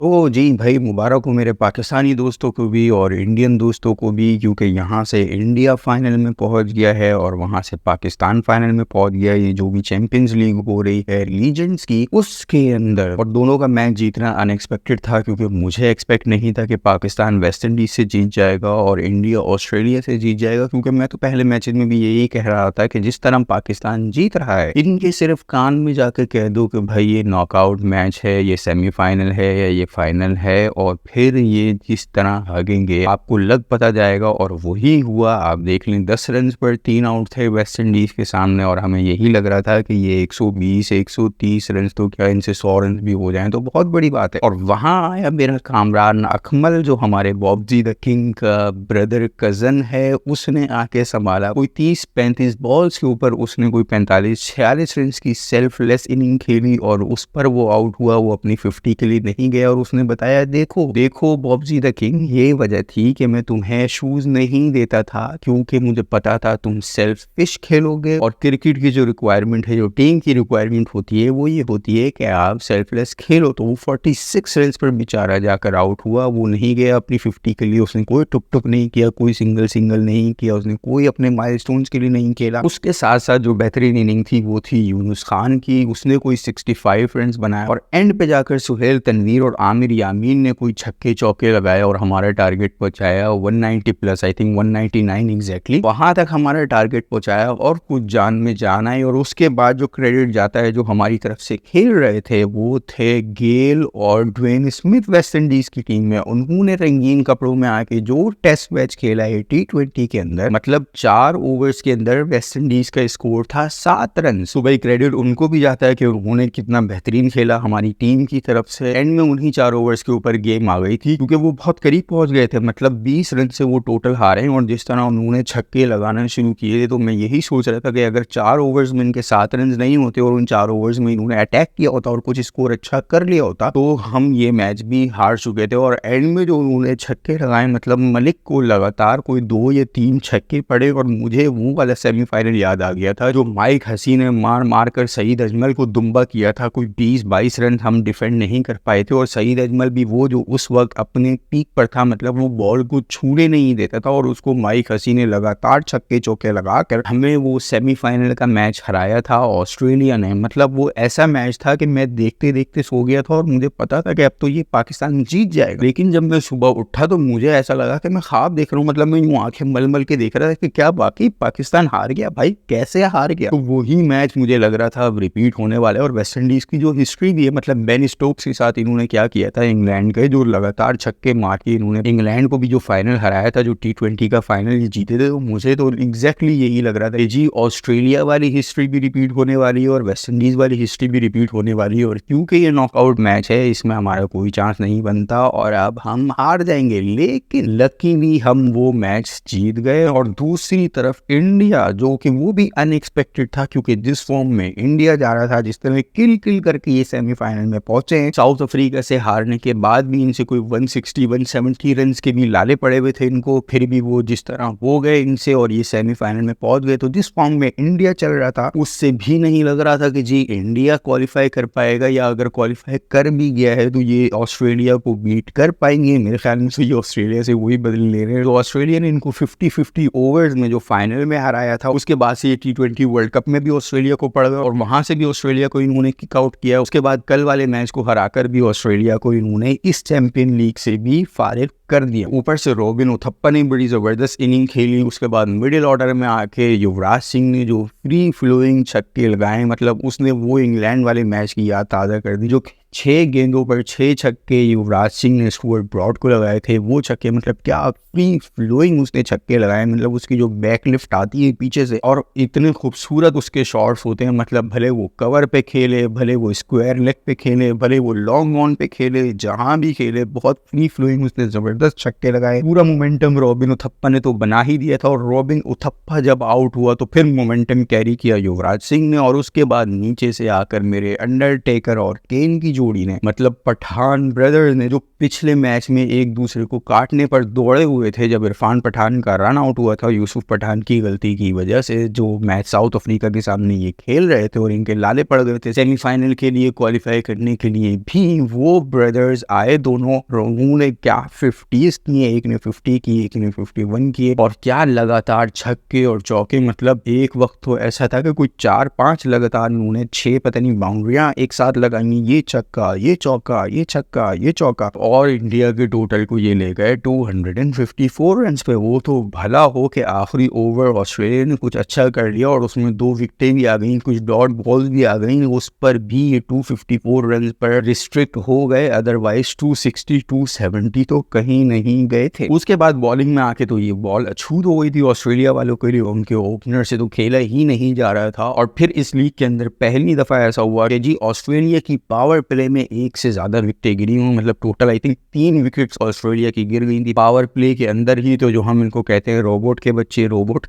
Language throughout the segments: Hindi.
तो जी भाई, मुबारक हो मेरे पाकिस्तानी दोस्तों को भी और इंडियन दोस्तों को भी, क्योंकि यहाँ से इंडिया फाइनल में पहुँच गया है और वहाँ से पाकिस्तान फाइनल में पहुँच गया। ये जो भी चैंपियंस लीग हो रही है लीजेंड्स की, उसके अंदर और दोनों का मैच जीतना अनएक्सपेक्टेड था, क्योंकि मुझे एक्सपेक्ट नहीं था कि पाकिस्तान वेस्ट इंडीज से जीत जाएगा और इंडिया ऑस्ट्रेलिया से जीत जाएगा। क्योंकि मैं तो पहले मैच में भी यही कह रहा था कि जिस तरह पाकिस्तान जीत रहा है, इनके सिर्फ कान में जाकर कह दो कि भाई ये नॉकआउट मैच है, ये सेमीफाइनल है या ये फाइनल है, और फिर ये जिस तरह भागेंगे आपको लग पता जाएगा। और वही हुआ। आप देख लें, 10 रन पर 3 आउट थे वेस्ट इंडीज के सामने, और हमें यही लग रहा था कि ये 120 130 रन तो क्या इनसे 100 रन भी हो जाएं तो बहुत बड़ी बात है। और वहां आया मेरा कामरान अकमल, जो हमारे बॉबजी द किंग का ब्रदर कजन है, उसने आके संभाला। कोई 30-35 बॉल्स के ऊपर उसने कोई 45-46 रन की सेल्फलेस इनिंग खेली और उस पर वो आउट हुआ। वो अपनी 50 के लिए नहीं गया और उसने बताया, देखो बॉबजी द किंग, ये वजह थी कि मैं तुम्हें शूज नहीं देता था, क्योंकि मुझे पता था तुम सेल्फिश खेलोगे। और क्रिकेट की जो रिक्वायरमेंट है, जो टीम की रिक्वायरमेंट होती है, वो ये होती है कि आप सेल्फलेस खेलो। तो वो 46 रन पर बेचारा जाकर आउट हुआ। वो नहीं गया अपनी 50 के लिए, उसने कोई टुक नहीं किया, कोई सिंगल नहीं किया, उसने कोई अपने माइलस्टोन्स के लिए नहीं खेला। उसके साथ साथ जो बेहतरीन इनिंग थी वो थी यूनुस खान की, उसने कोई 65 रन बनाया। और एंड पे जाकर सुहेल तनवीर और आमिर यामीन ने कोई छक्के चौके लगाए और हमारा टारगेट पहुंचाया 190 प्लस, आई थिंक 199 एग्जैक्टली, वहां तक हमारा टारगेट पहुंचाया। और कुछ जान में जान आई। और उसके बाद जो क्रेडिट जाता है, जो हमारी तरफ से खेल रहे थे, वो थे गेल और ड्वेन स्मिथ वेस्ट इंडीज की टीम में। उन्होंने रंगीन कपड़ों में आके जो टेस्ट मैच खेला है T20 के अंदर, मतलब 4 ओवर्स के अंदर वेस्ट इंडीज का स्कोर था 7 रन। तो भाई क्रेडिट उनको भी जाता है कि उन्होंने कितना बेहतरीन खेला हमारी टीम की तरफ से। एंड में उन्हीं 4 ओवर्स के ऊपर गेम आ गई थी, क्योंकि वो बहुत करीब पहुंच गए थे। मतलब 20 रन से वो टोटल हारे। और जिस तरह उन्होंने छक्के लगाना शुरू किए, तो मैं यही सोच रहा था कि अगर 4 ओवर्स में इनके 7 रन नहीं होते और उन 4 ओवर्स में इन्होंने अटैक किया होता और कुछ स्कोर अच्छा कर लिया होता, तो हम ये मैच भी हार चुके थे। और एंड में जो उन्होंने छक्के लगाए, मतलब मलिक को लगातार कोई 2 या 3 छक्के पड़े। और मुझे वो वाला सेमीफाइनल याद आ गया था, जो माइक हसी ने मार कर सईद अजमल को दुम्बा किया था। कोई 20-22 रन हम डिफेंड नहीं कर पाए थे, और सईद अजमल भी वो जो उस वक्त अपने पीक पर था, मतलब वो बॉल को छूने नहीं देता था, और उसको माइक हसी ने लगातार छक्के चौके लगाकर हमें वो सेमीफाइनल का मैच हराया था ऑस्ट्रेलिया ने। मतलब वो ऐसा मैच था कि मैं देखते देखते सो गया था और मुझे पता था कि अब तो ये पाकिस्तान जीत जाएगा। लेकिन जब मैं सुबह उठा तो मुझे ऐसा लगा कि मैं ख्वाब देख रहा हूँ। मतलब मैं यूं आंखें मल मल के देख रहा था कि क्या वाकई पाकिस्तान हार गया, भाई कैसे हार गया। तो वही मैच मुझे लग रहा था अब रिपीट होने वाला है। और वेस्ट इंडीज की जो हिस्ट्री भी है, मतलब बेन स्टोक्स के साथ इन्होंने क्या किया था इंग्लैंड के, जो लगातार छक्के मार के इन्होंने इंग्लैंड को भी जो फाइनल हराया था, जो T20 का फाइनल जीते थे, तो मुझे तो एग्जैक्टली यही लग रहा था जी ऑस्ट्रेलिया वाली हिस्ट्री भी रिपीट होने वाली है और वेस्ट इंडीज वाली हिस्ट्री भी रिपीट होने वाली है। और क्योंकि ये नॉकआउट मैच है, इसमें हमारा कोई चांस नहीं बनता और अब हम हार जाएंगे। लेकिन लकीली हम वो मैच जीत गए। और दूसरी तरफ इंडिया, जो कि वो भी अनएक्सपेक्टेड था, क्योंकि जिस फॉर्म में इंडिया जा रहा था, जिस तरह किल करके ये सेमीफाइनल में पहुंचे, साउथ अफ्रीका से हारने के बाद भी इनसे कोई 160-170 रन के भी लाले पड़े हुए थे इनको, फिर भी वो जिस तरह हो गए इनसे और ये सेमीफाइनल में पहुंच गए। तो जिस फॉर्म में इंडिया चल रहा था, उससे भी नहीं लग रहा था कि जी इंडिया क्वालिफाई कर पाएगा, या अगर क्वालिफाई कर भी गया है तो ये ऑस्ट्रेलिया को बीट कर पाएंगे। मेरे ख्याल में तो ये ऑस्ट्रेलिया से वही बदल ले रहे हैं। तो ऑस्ट्रेलिया ने इनको 50-50 ओवर्स में जो फाइनल में हराया था, उसके बाद से ये T20 वर्ल्ड कप में भी ऑस्ट्रेलिया को पड़ गए और वहां से भी ऑस्ट्रेलिया को इन्होंने किक आउट किया। उसके बाद कल वाले मैच को हराकर भी ऑस्ट्रेलिया को इन्होंने इस चैंपियन लीग से भी फारिग कर दिया। ऊपर से रॉबिन उथप्पा ने बड़ी जबरदस्त इनिंग खेली। उसके बाद मिडिल ऑर्डर में आके युवराज सिंह ने जो फ्री फ्लोइंग छक्के लगाए, मतलब उसने वो इंग्लैंड वाले मैच की याद ताज़ा कर दी। जो 6 गेंदों पर 6 छक्के युवराज सिंह ने स्टुअर्ट ब्रॉड को लगाए थे, वो छक्के मतलब क्या फ्री फ्लोइंग उसने छक्के लगाए। मतलब उसकी जो बैकलिफ्ट आती है पीछे से, और इतने खूबसूरत उसके शॉट्स होते हैं। मतलब भले वो कवर पे खेले, भले वो स्क्वायर लेग पे खेले, भले वो लॉन्ग ऑन पे खेले, जहां भी खेले बहुत फ्री फ्लोइंग उसने जबरदस्त छक्के लगाए। पूरा मोमेंटम रॉबिन उथप्पा ने तो बना ही दिया था। और रॉबिन उथप्पा जब आउट हुआ तो फिर मोमेंटम कैरी किया युवराज सिंह ने। और उसके बाद नीचे से आकर मेरे अंडरटेकर और केन की जोड़ी ने, मतलब पठान ब्रदर्स ने, जो पिछले मैच में एक दूसरे को काटने पर दौड़े हुए थे जब इरफान पठान का रन आउट हुआ था यूसुफ पठान की गलती की वजह से, जो मैच साउथ अफ्रीका के सामने ये खेल रहे थे और इनके लाले पड़ गए थे सेमीफाइनल के लिए क्वालिफाई करने के लिए भी, वो ब्रदर्स आए दोनों, उन्होंने क्या 50s किए, एक ने 50 किए, एक ने 51 किए, और क्या लगातार छक्के और चौके, मतलब एक वक्त तो ऐसा था कि कोई 4-5 लगातार उन्होंने 6 पता नहीं बाउंड्रियां एक साथ लगाई, ये छक्का, ये चौका, ये छक्का, ये चौका, और इंडिया के टोटल को ये ले गए 254 रन पे। वो तो भला हो कि आखिरी ओवर ऑस्ट्रेलिया ने कुछ अच्छा कर लिया और उसमें 2 विकेटें भी आ गई, कुछ डॉट बॉल्स भी आ गई, उस पर भी ये 254 रन पर रिस्ट्रिक्ट हो गए, अदरवाइज 260 270 तो कहीं नहीं गए थे। उसके बाद बॉलिंग में आके तो ये बॉल अछूत हो गई थी ऑस्ट्रेलिया वालों के लिए, उनके ओपनर से तो खेला ही नहीं जा रहा था। और फिर इस लीग के अंदर पहली दफा ऐसा हुआ कि जी ऑस्ट्रेलिया की पावर प्ले में एक से ज्यादा विकेटें गिरी हुई, मतलब total I think 3 wickets Australia की गिर गई थी पावर प्ले के अंदर ही। तो जो हम इनको कहते हैं रोबोट के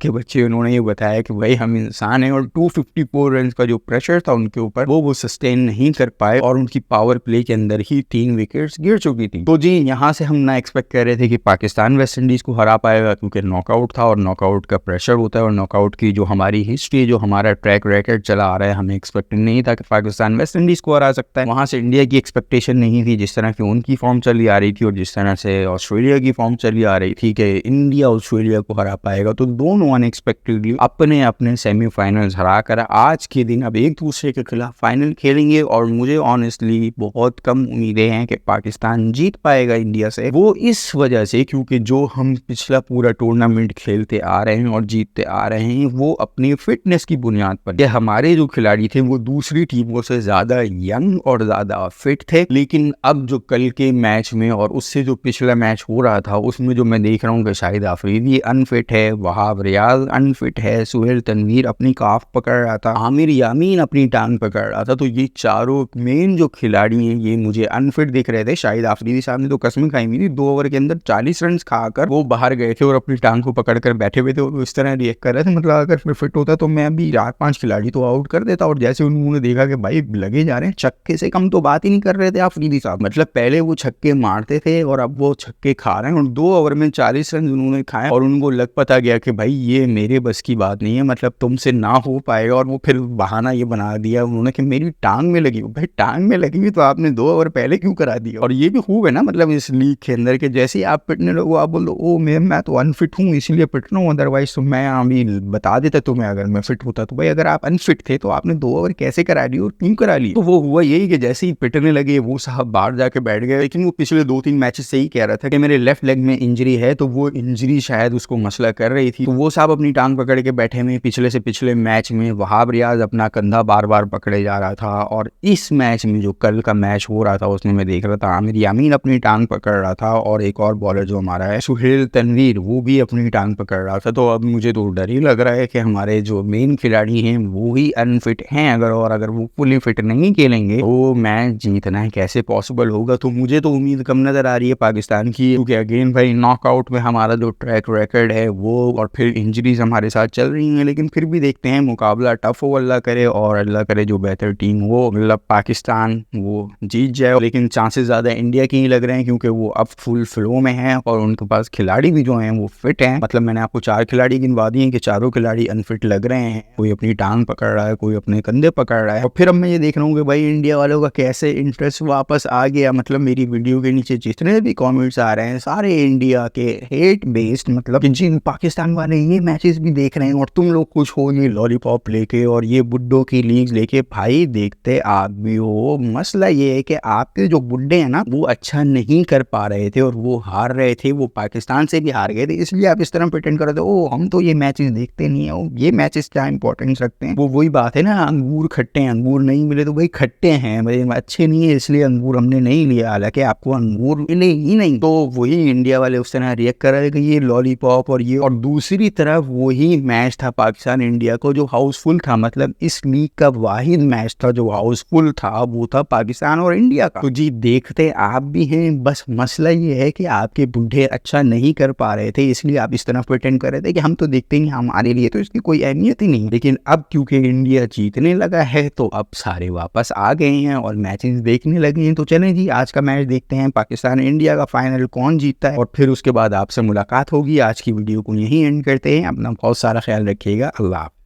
बच्चे, उन्होंने ये बताया कि भाई हम इंसान हैं और 254 रन का जो प्रेशर था उनके ऊपर वो सस्टेन नहीं कर पाए और उनकी पावर प्ले के अंदर ही 3 विकेट्स गिर चुकी थी। तो जी यहाँ से हम ना एक्सपेक्ट कर रहे थे कि पाकिस्तान वेस्ट इंडीज को हरा पाएगा, क्योंकि नॉकआउट था और नॉकआउट का प्रेशर होता है और नॉकआउट की जो हमारी हिस्ट्री, जो हमारा ट्रैक रिकॉर्ड चला आ रहा है, हमें एक्सपेक्ट नहीं था कि पाकिस्तान वेस्ट इंडीज को हरा सकता है। वहां से इंडिया की एक्सपेक्टेशन नहीं थी, जिस तरह की उनकी फॉर्म चली आ रही थी और जिस तरह से ऑस्ट्रेलिया की फॉर्म चली आ रही थी कि इंडिया ऑस्ट्रेलिया को हरा पाएगा। तो दोनों अनएक्सपेक्टेडली अपने अपने सेमीफाइनल्स हरा कर आज के दिन अब एक दूसरे के खिलाफ फाइनल खेलेंगे और मुझे ऑनेस्टली बहुत कम उम्मीदें हैं कि पाकिस्तान जीत पाएगा इंडिया से। वो इस वजह से क्योंकि जो हम पिछला पूरा टूर्नामेंट खेलते आ रहे हैं और जीतते आ रहे हैं वो अपनी फिटनेस की बुनियाद पर, कि हमारे जो खिलाड़ी थे वो दूसरी टीमों से ज्यादा यंग और ज्यादा फिट थे। लेकिन अब जो कल के मैच में और उससे जो पिछला मैच हो रहा था उसमें जो मैं देख रहा हूँ कि शाहिद आफरीदी अनफिट है, वहाब रियाज अनफिट है, सुहेल तनवीर अपनी काफ पकड़ रहा था, आमिर यामीन अपनी टांग पकड़ रहा था। तो ये चारों मेन जो खिलाड़ी हैं ये मुझे अनफिट दिख रहे थे। शाहिद आफरीदी साहब ने तो कसम खाई हुई थी, 2 ओवर के अंदर 40 रन खाकर वो बाहर गए थे और अपनी टांग को पकड़कर बैठे हुए थे और इस तरह रिएक्ट कर रहे थे, मतलब अगर मैं फिट होता तो मैं अभी 4-5 खिलाड़ी तो आउट कर देता। और जैसे उन्होंने देखा कि भाई लगे जा रहे हैं, छक्के से कम तो बात ही नहीं कर रहे थे आफरीदी साहब, मतलब पहले वो छक्के मारते थे और अब वो छक्के खा रहे हैं और 2 ओवर में 40 रन उन्होंने खाए और उनको लग पता गया कि भाई ये मेरे बस की बात नहीं है, मतलब तुमसे ना हो पाएगा। और वो फिर बहाना ये बना दिया उन्होंने कि मेरी टांग में लगी। भाई टांग में लगी हुई तो आपने 2 ओवर पहले क्यों करा दिया? और ये भी खूब है ना, मतलब इस लीग के अंदर के जैसे ही आप पिटने लगो आप बोल दो ओ मैं तो अनफिट हूँ इसलिए पिट रहा हूँ, अदरवाइज तो मैं अभी बता देता तुम्हें अगर मैं फिट होता। तो भाई अगर आप अनफिट थे तो आपने 2 ओवर कैसे करा ली और क्यों करा ली? तो वो हुआ यही कि जैसे ही पिटने लगे वो साहब बाहर जाके बैठ गए। लेकिन वो पिछले 2-3 मैचेस से ही कह रहा था कि मेरे लेफ्ट लेग में इंजरी है, तो वो इंजरी शायद उसको मसला कर रही थी। तो वो साहब अपनी टांग पकड़ के बैठे हुए। पिछले से पिछले मैच में वहाब रियाज अपना कंधा बार बार पकड़े जा रहा था और इस मैच में जो कल का मैच हो रहा था उसमें मैं देख रहा था आमिर यामीन अपनी टांग पकड़ रहा था और एक और बॉलर जो हमारा है सुहेल तनवीर वो भी अपनी टांग पकड़ रहा था। तो अब मुझे तो डर ही लग रहा है कि हमारे जो मेन खिलाड़ी हैं वो ही अनफिट हैं अगर वो फुली फिट नहीं खेलेंगे तो मैच जीतना कैसे पॉसिबल होगा। तो मुझे तो उम्मीद कम नजर आ रही है पाकिस्तान की, क्योंकि अगेन भाई नॉकआउट में हमारा जो ट्रैक रिकॉर्ड है वो और फिर इंजरीज हमारे साथ चल रही हैं। लेकिन फिर भी देखते हैं, मुकाबला टफ हो अल्लाह करे और अल्लाह करे जो बेहतर टीम हो, मतलब पाकिस्तान वो जीत जाए। लेकिन चांसेस ज्यादा इंडिया के ही लग रहे हैं क्योंकि वो अब फुल फ्लो में है और उनके पास खिलाड़ी भी जो हैं वो फिट हैं। मतलब मैंने आपको 4 खिलाड़ी गिनवा दिए कि चारों खिलाड़ी अनफिट लग रहे हैं, कोई अपनी टांग पकड़ रहा है, कोई अपने कंधे पकड़ रहा है। और फिर अब मैं ये देख रहा हूँ कि भाई इंडिया वालों का कैसे इंटरेस्ट वापस आ गया। मतलब मेरी वीडियो के नीचे जितने भी कमेंट्स आ रहे हैं सारे इंडिया के हेट बेस्ड, मतलब जिन पाकिस्तान वाले ये मैचेस भी देख रहे हैं और तुम लोग कुछ हो ये लॉलीपॉप लेके और ये बुड्ढों की लीग्स लेके। भाई देखते आप भी हो, मसला ये है कि आपके जो बुड्ढे हैं ना वो अच्छा नहीं कर पा रहे थे और वो हार रहे थे, वो पाकिस्तान से भी हार गए थे, इसलिए आप इस तरह प्रिटेंड कर रहे थे ओ हम तो ये मैचेस देखते नहीं है, ये मैचेस क्या इंपॉर्टेंस रखते हैं। वो वही बात है ना, अंगूर खट्टे हैं, अंगूर नहीं मिले तो भाई खट्टे हैं, भाई अच्छे नहीं है इसलिए अंगूर हमने नहीं लिया, हालांकि आपको अंगूर मिले ही नहीं। तो वही इंडिया वाले उस तरह रिएक्ट कर रहे थे कि ये लॉलीपॉप और ये। और दूसरी तरफ वही मैच था पाकिस्तान इंडिया को जो हाउसफुल था, मतलब इस लीग का वाहिद मैच था जो हाउसफुल था, वो था पाकिस्तान और इंडिया का। तो जी देखते आप भी हैं, बस मसला ये है कि आपके बुढ़े अच्छा नहीं कर पा रहे थे इसलिए आप इस तरह प्रिटेंड कर रहे थे कि हम तो देखते ही हमारे लिए तो इसकी कोई अहमियत ही नहीं। लेकिन अब क्योंकि इंडिया जीतने लगा है तो अब सारे वापस आ गए हैं और मैचेस देखने लगे हैं। तो चलें जी, आज का मैच देखते हैं, पाकिस्तान इंडिया का फाइनल कौन जीतता है, और फिर उसके बाद आपसे मुलाकात होगी। आज की वीडियो को यहीं एंड करते हैं। अपना बहुत सारा ख्याल रखिएगा। अल्लाह हाफ़िज़।